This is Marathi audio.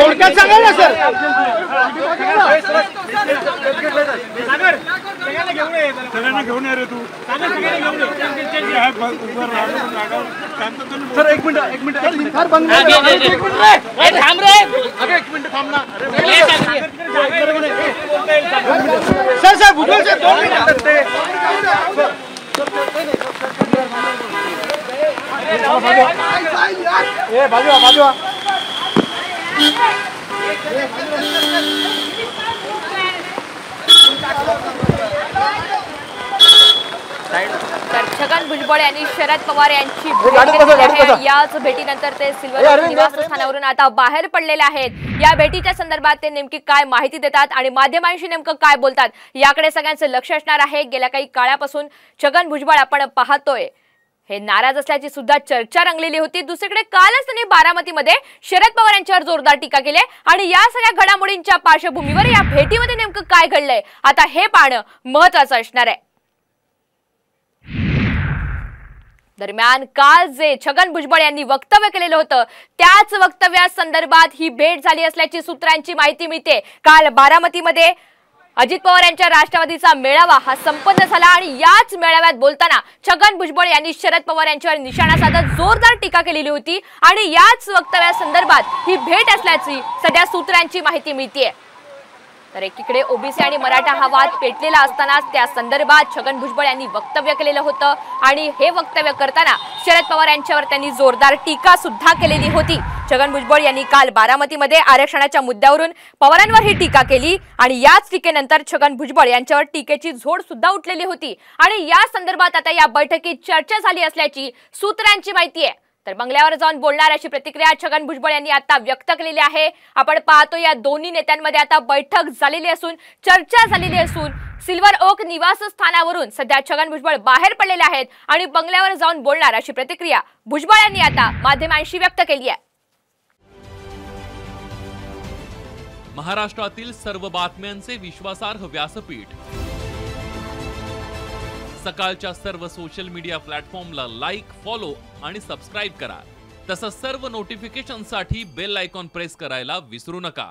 थोडक्यात सांगा ना सर. सगळ्यांना घेऊन ये रे तू. सर एक मिनिट थांब रे. एक मिनिट थांब ना. Sir Bhujbal sir 2 minute. बाजू तर छगन भुजबळ यांनी शरद पवार यांची भेट घेतली आहे. याच भेटीनंतर ते सिल्वर निवासस्थानावरून आता बाहेर पडलेले आहेत. या भेटीच्या संदर्भात ते नेमकी काय माहिती देतात आणि माध्यमांशी नेमकं काय बोलतात याकडे सगळ्यांचं लक्ष असणार आहे. गेल्या काही काळापासून छगन भुजबळ आपण पाहतोय हे नाराज असल्याची सुद्धा चर्चा रंगलेली होती. दुसरीकडे कालच त्यांनी बारामतीमध्ये शरद पवार यांच्यावर जोरदार टीका केली आणि या सगळ्या घडामोडींच्या पार्श्वभूमीवर या भेटीमध्ये नेमकं काय घडलंय आता हे पाहणं महत्त्वाचं असणार आहे. दरम्यान काल जे छगन भुजबळ यांनी वक्तव्य केलेलं होतं त्याच वक्तव्यासंदर्भात ही भेट झाली असल्याची सूत्रांची माहिती मिळते. काल बारामतीमध्ये अजित पवार यांच्या राष्ट्रवादीचा मेळावा हा संपन्न झाला आणि याच मेळाव्यात बोलताना छगन भुजबळ यांनी शरद पवार यांच्यावर निशाणा साधत जोरदार टीका केलेली होती आणि याच वक्तव्यासंदर्भात ही भेट असल्याची सध्या सूत्रांची माहिती मिळते. तर एकीकडे ओबीसी आणि मराठा हा वाद पेटलेला असतानाच त्या संदर्भात छगन भुजबळ यांनी वक्तव्य केलेलं होतं आणि हे वक्तव्य करताना शरद पवार यांच्यावर त्यांनी जोरदार टीका सुद्धा केलेली होती. छगन भुजबळ यांनी काल बारामतीमध्ये आरक्षणाच्या मुद्द्यावरून पवारांवर ही टीका केली आणि याच टीकेनंतर छगन भुजबळ यांच्यावर टीकेची झोड सुद्धा उठलेली होती आणि या संदर्भात आता या बैठकीत चर्चा झाली असल्याची सूत्रांची माहिती आहे. तर बंगल्यावर जाऊन बोलणार अशी प्रतिक्रिया छगन भुजबळ यांनी आता व्यक्त केलेली आहे. आपण पाहतो या दोन्ही नेत्यांमध्ये आता बैठक झालेली असून चर्चा झालेली असून सिल्वर ओक निवासस्थानावरून सध्या छगन भुजबळ बाहेर पडलेले आहेत आणि बंगल्यावर जाऊन बोलणार अशी प्रतिक्रिया भुजबळ यांनी आता माध्यमांशी व्यक्त केली आहे. महाराष्ट्रातील सर्व बातम्यांचे विश्वासार्ह व्यासपीठ सकाळच्या सर्व सोशल मीडिया प्लॅटफॉर्मला लाईक, फॉलो आणि सबस्क्राईब करा. तसंच सर्व नोटिफिकेशनसाठी बेल आयकॉन प्रेस करायला विसरू नका.